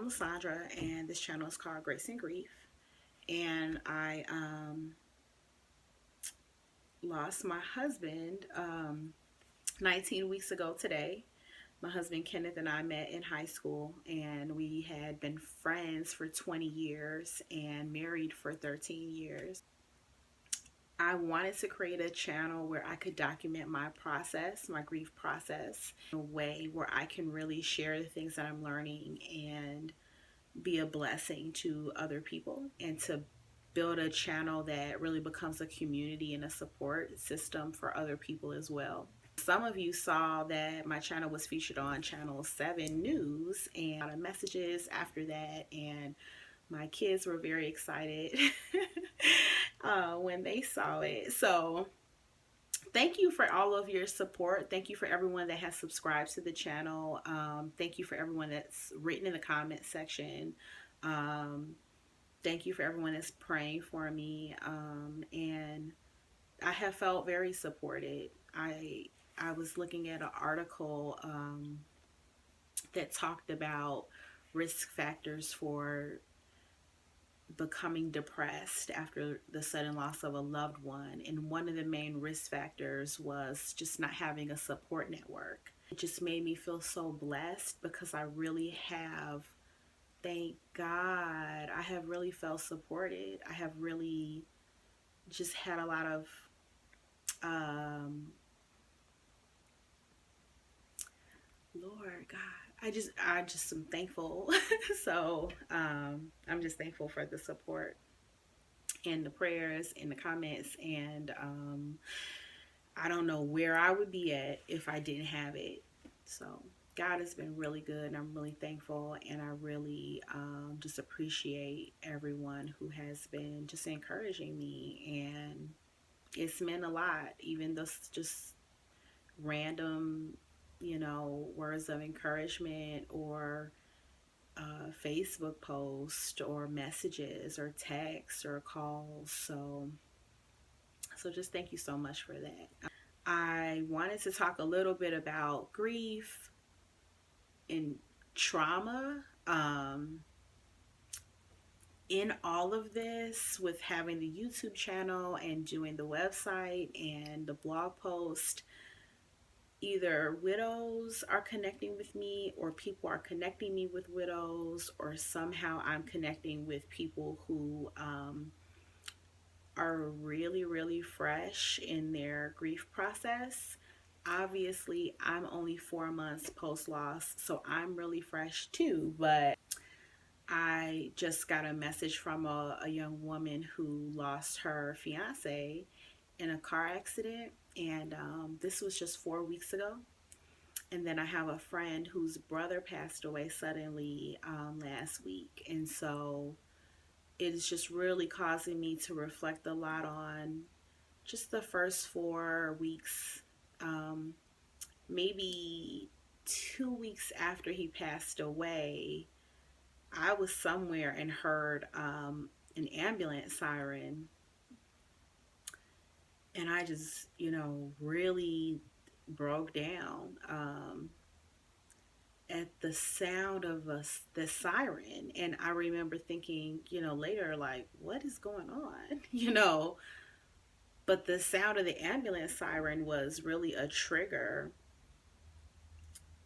I'm Lysandra, and this channel is called Grace and Grief. And I lost my husband 19 weeks ago today. My husband Kenneth and I met in high school, and we had been friends for 20 years and married for 13 years. I wanted to create a channel where I could document my process, my grief process, in a way where I can really share the things that I'm learning and be a blessing to other people, and to build a channel that really becomes a community and a support system for other people as well. Some of you saw that my channel was featured on Channel 7 News, and a lot of messages after that, and my kids were very excited when they saw it. So thank you for all of your support. Thank you for everyone that has subscribed to the channel. Thank you for everyone that's written in the comment section. Um, Thank you for everyone that's praying for me. And I have felt very supported. I was looking at an article that talked about risk factors for becoming depressed after the sudden loss of a loved one, and one of the main risk factors was just not having a support network. It just made me feel so blessed, because I really have, thank God, I have really felt supported. I have really just had a lot of um Lord God, I just am thankful. So I'm just thankful for the support and the prayers and the comments, and I don't know where I would be at if I didn't have it. So God has been really good, and I'm really thankful, and I really just appreciate everyone who has been just encouraging me, and it's meant a lot. Even those just random, words of encouragement, or Facebook post, or messages, or texts, or calls. So just thank you so much for that. I wanted to talk a little bit about grief and trauma. In all of this, with having the YouTube channel and doing the website and the blog post, either widows are connecting with me, or people are connecting me with widows, or somehow I'm connecting with people who are really, really fresh in their grief process. Obviously, I'm only 4 months post loss, so I'm really fresh too. But I just got a message from a young woman who lost her fiance in a car accident, and this was just 4 weeks ago. And then I have a friend whose brother passed away suddenly last week, and so it's just really causing me to reflect a lot on just the first 4 weeks. Maybe 2 weeks after he passed away, I was somewhere and heard an ambulance siren, and I just, really broke down at the sound of the siren. And I remember thinking, later, like, what is going on? But the sound of the ambulance siren was really a trigger.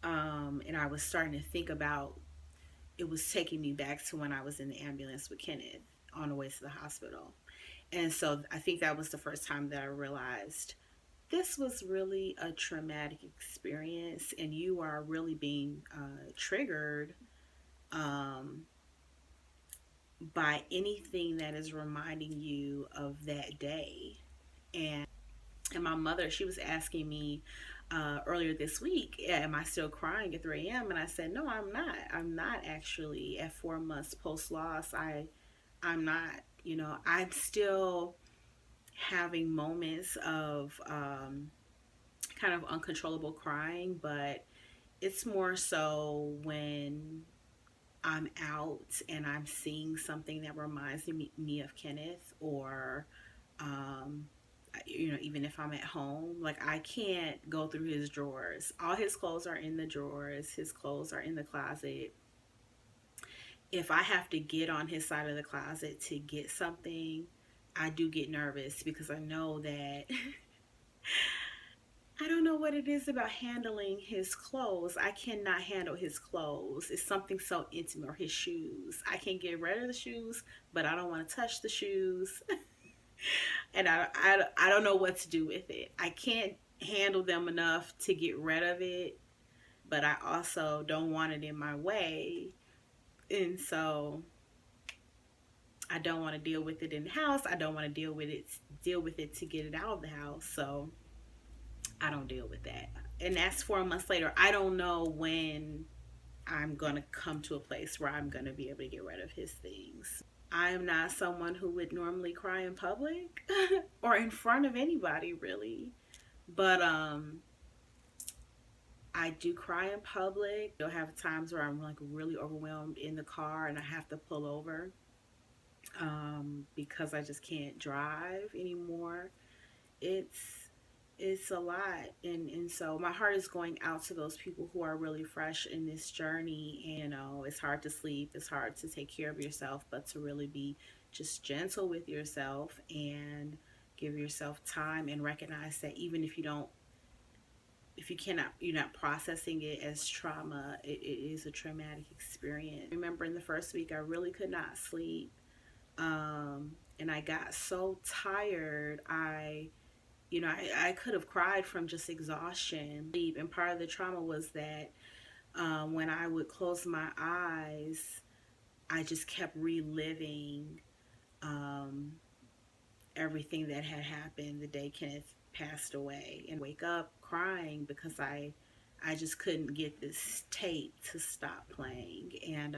And I was starting to think about, it was taking me back to when I was in the ambulance with Kenneth on the way to the hospital. And so I think that was the first time that I realized this was really a traumatic experience, and you are really being triggered by anything that is reminding you of that day. And my mother, she was asking me earlier this week, am I still crying at 3 a.m.? And I said, no, I'm not. I'm not actually. At 4 months post loss, I'm not. I'm still having moments of kind of uncontrollable crying, but it's more so when I'm out and I'm seeing something that reminds me of Kenneth, or even if I'm at home, like, I can't go through his drawers. All his clothes are in the drawers, his clothes are in the closet, if I have to get on his side of the closet to get something, I do get nervous because I know that I don't know what it is about handling his clothes. I cannot handle his clothes. It's something so intimate, or his shoes. I can get rid of the shoes, but I don't want to touch the shoes. And I don't know what to do with it. I can't handle them enough to get rid of it, but I also don't want it in my way. And so I don't want to deal with it in the house. I don't want to deal with it to get it out of the house. So I don't deal with that. And that's 4 months later. I don't know when I'm going to come to a place where I'm going to be able to get rid of his things. I am not someone who would normally cry in public or in front of anybody, really. But I do cry in public. You'll have times where I'm like really overwhelmed in the car and I have to pull over because I just can't drive anymore. It's it's a lot, and so my heart is going out to those people who are really fresh in this journey. And it's hard to sleep, it's hard to take care of yourself, but to really be just gentle with yourself and give yourself time and recognize that even if you don't if you cannot you're not processing it as trauma, it is a traumatic experience. I remember in the first week I really could not sleep, and I got so tired. I could have cried from just exhaustion. And part of the trauma was that when I would close my eyes, I just kept reliving um, everything that had happened the day Kenneth passed away, and wake up crying because I just couldn't get this tape to stop playing. And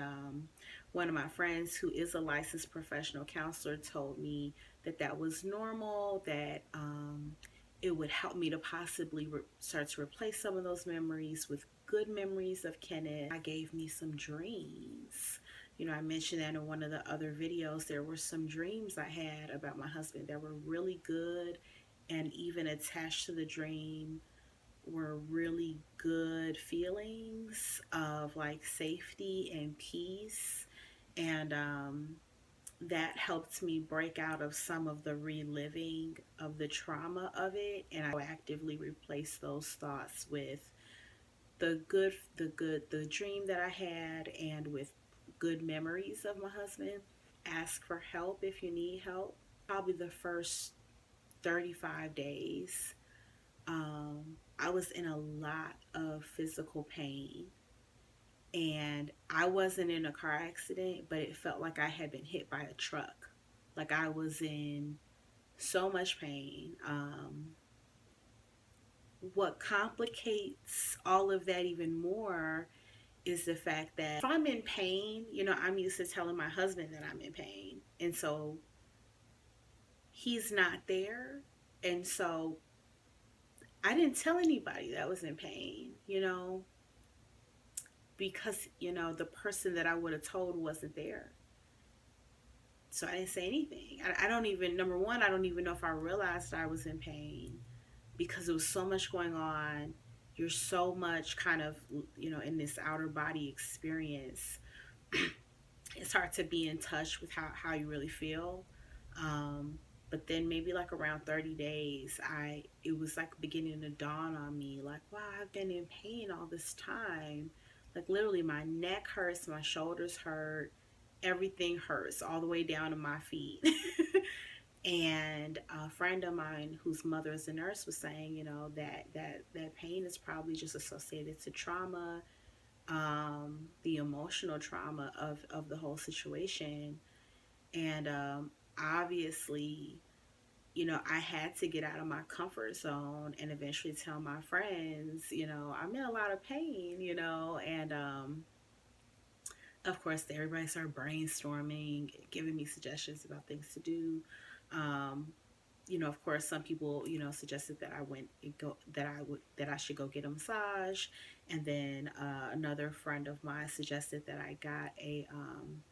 one of my friends who is a licensed professional counselor told me that that was normal, that it would help me to possibly start to replace some of those memories with good memories of Kenneth. I gave me some dreams. I mentioned that in one of the other videos. There were some dreams I had about my husband that were really good, and even attached to the dream were really good feelings of like safety and peace. And that helped me break out of some of the reliving of the trauma of it, and I actively replace those thoughts with the dream that I had, and with good memories of my husband. Ask for help if you need help. Probably the first 35 days, I was in a lot of physical pain. And I wasn't in a car accident, but it felt like I had been hit by a truck. Like I was in so much pain. What complicates all of that even more is the fact that if I'm in pain, I'm used to telling my husband that I'm in pain. And so he's not there. And so I didn't tell anybody that I was in pain, because, the person that I would have told wasn't there. So I didn't say anything. I don't even, number one, I don't even know if I realized I was in pain because there was so much going on. You're so much kind of, in this outer body experience. It's hard to be in touch with how you really feel. But then maybe like around 30 days, it was like beginning to dawn on me, like, wow, I've been in pain all this time. Like literally my neck hurts, my shoulders hurt, everything hurts all the way down to my feet. And a friend of mine whose mother is a nurse was saying, that pain is probably just associated to trauma, the emotional trauma of the whole situation. And obviously, I had to get out of my comfort zone and eventually tell my friends, I'm in a lot of pain, and of course, everybody started brainstorming, giving me suggestions about things to do. Of course, some people, suggested that I should go get a massage, and then another friend of mine suggested that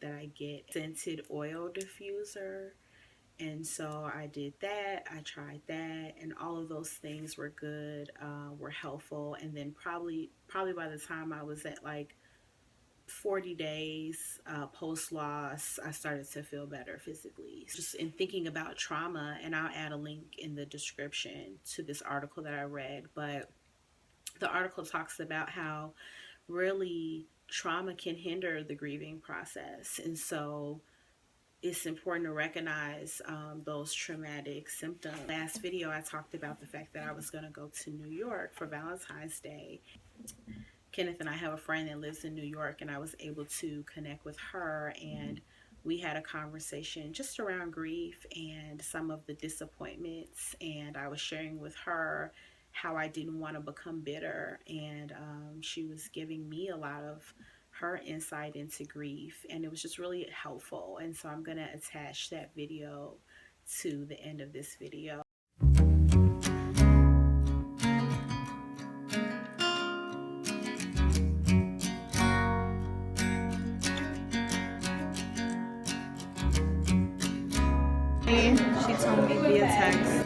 that I get scented oil diffuser. And so I did that. I tried that, and all of those things were good, were helpful. And then probably by the time I was at like 40 days post loss, I started to feel better physically. Just in thinking about trauma, and I'll add a link in the description to this article that I read, but the article talks about how really trauma can hinder the grieving process. And so it's important to recognize those traumatic symptoms. Last video, I talked about the fact that I was going to go to New York for Valentine's Day. Kenneth and I have a friend that lives in New York, and I was able to connect with her, and we had a conversation just around grief and some of the disappointments, and I was sharing with her how I didn't want to become bitter, and she was giving me a lot of her insight into grief, and it was just really helpful. And so I'm going to attach that video to the end of this video. She told me via text.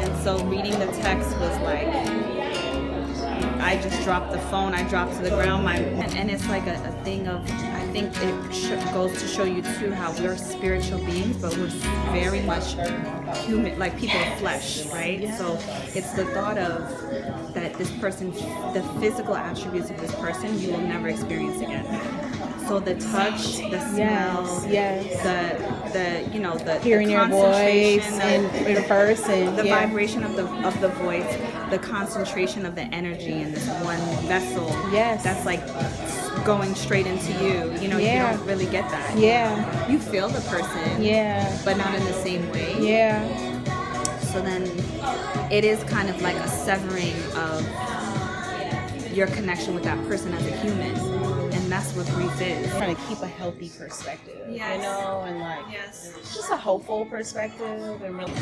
And so reading the text was like, I just dropped the phone, I dropped to the ground. And it's like a thing of, I think it goes to show you too how we're spiritual beings, but we're very much human, like people of flesh, right? Yeah. So it's the thought of that this person, the physical attributes of this person, you will never experience again. So the touch, the smell, the you know, the hearing the your voice in person, the vibration of the voice, the concentration of the energy in this one vessel. Yes, that's like going straight into you. You know, you don't really get that. Yeah, you feel the person. Yeah, but not in the same way. Yeah. So then it is kind of like a severing of your connection with that person as a human, and that's what grief is. Trying to keep a healthy perspective, yes. You know, and like just a hopeful perspective, and really,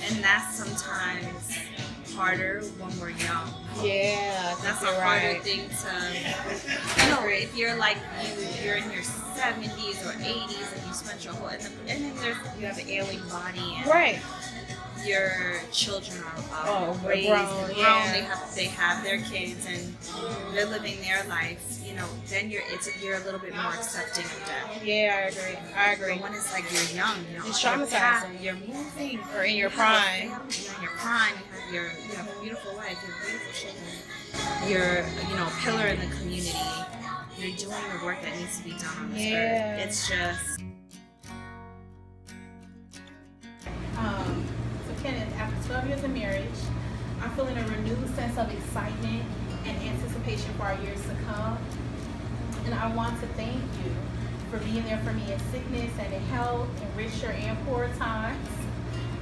and that's sometimes harder when we're young. Yeah, that's a harder thing to, you know, if you're like you're in your 70s or 80s and you spent your whole, and then you have an ailing body, and right. Your children are raised and grown. They have their kids and they're living their life. You know, then you're a little bit more accepting of that. Yeah, I agree. But when it's like you're young, you know, it's traumatizing. You're moving, or in your prime. You're in your prime. You have a beautiful wife. You have beautiful children. You're a pillar in the community. You're doing the work that needs to be done on this earth. It's just. Kenneth, after 12 years of marriage, I'm feeling a renewed sense of excitement and anticipation for our years to come. And I want to thank you for being there for me in sickness and in health, in richer and poorer times,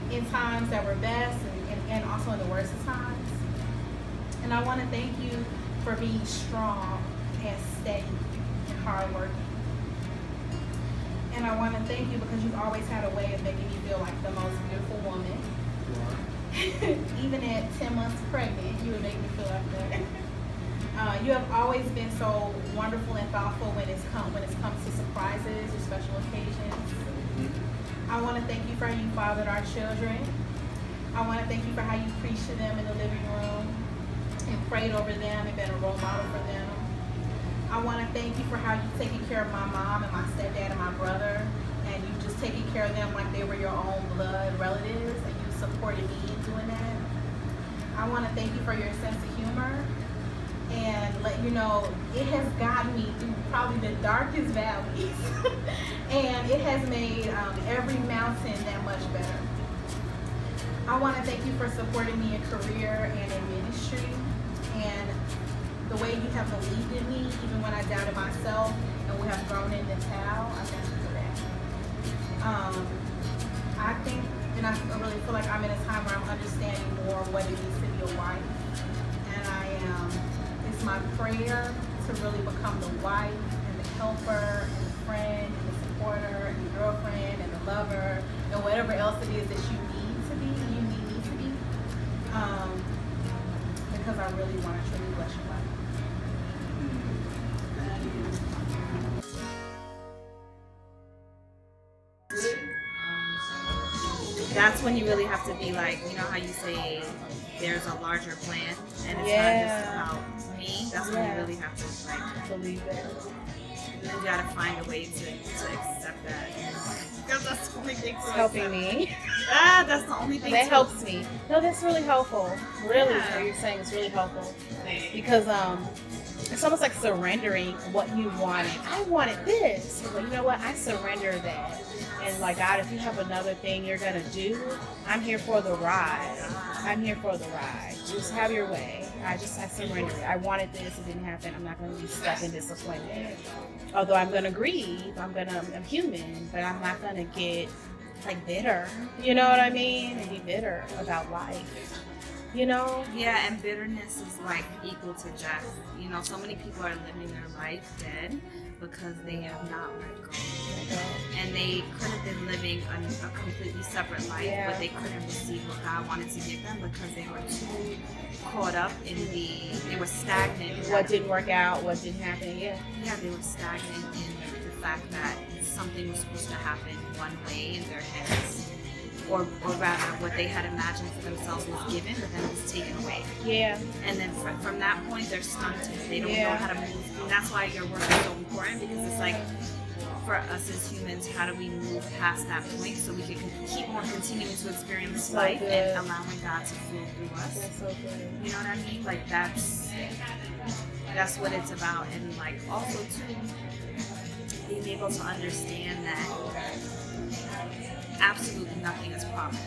in times that were best and also in the worst of times. And I want to thank you for being strong and steady and hardworking. And I want to thank you because you've always had a way of making me feel like the most beautiful woman. Even at 10 months pregnant, you would make me feel like that. You have always been so wonderful and thoughtful when it comes to surprises or special occasions. I want to thank you for how you fathered our children. I want to thank you for how you preached to them in the living room and prayed over them and been a role model for them. I want to thank you for how you've taken care of my mom and my stepdad and my brother, and you've just taken care of them like they were your own blood relatives, and you supported me in doing that. I want to thank you for your sense of humor and let you know it has gotten me through probably the darkest valleys and it has made every mountain that much better. I want to thank you for supporting me in career and in ministry, and the way you have believed in me even when I doubted myself, and we have thrown in the towel. I thank you for that. I think, and I really feel like I'm in a time where I'm understanding more what it means to be a wife. And it's my prayer to really become the wife and the helper and the friend and the supporter and the girlfriend and the lover and whatever else it is that you need to be and you need me to be. Because I really want to truly bless your life. when you really have to be like, you know how you say there's a larger plan and it's Yeah. not just about me. That's when you really have to like Believe that. you gotta find a way to accept that. Because that's the only thing It's helping me. That's the only thing. That helps me. No, that's really helpful. Really, Yeah. what you're saying is really helpful. Because it's almost like surrendering what you wanted. I wanted this. But you know what? I surrender that. And like, God, if you have another thing you're gonna do, I'm here for the ride. I'm here for the ride. Just have your way. I surrender it. I wanted this, it didn't happen. I'm not gonna be stuck in disappointment. Although I'm gonna grieve, I'm human, but I'm not gonna get like bitter. You know what I mean? And be bitter about life. You know? Yeah, and bitterness is like equal to death. You know, so many people are living their life dead because they have not let go. And they could have been living a completely separate life, Yeah. but they couldn't receive what God wanted to give them because they were too caught up in they were stagnant. What didn't work out, what didn't happen, yeah. Yeah, they were stagnant in the fact that something was supposed to happen one way in their heads. Or rather, what they had imagined for themselves was given, but then it was taken away. Yeah. And then from that point, they're stunted. They don't Yeah. know how to move. And that's why your work is so important, because it's like, for us as humans, how do we move past that point so we can keep on continuing to experience So life good. and allowing God to flow through us? That's so good. You know what I mean? Like, that's what it's about. And like, also too, being able to understand that absolutely nothing is promised.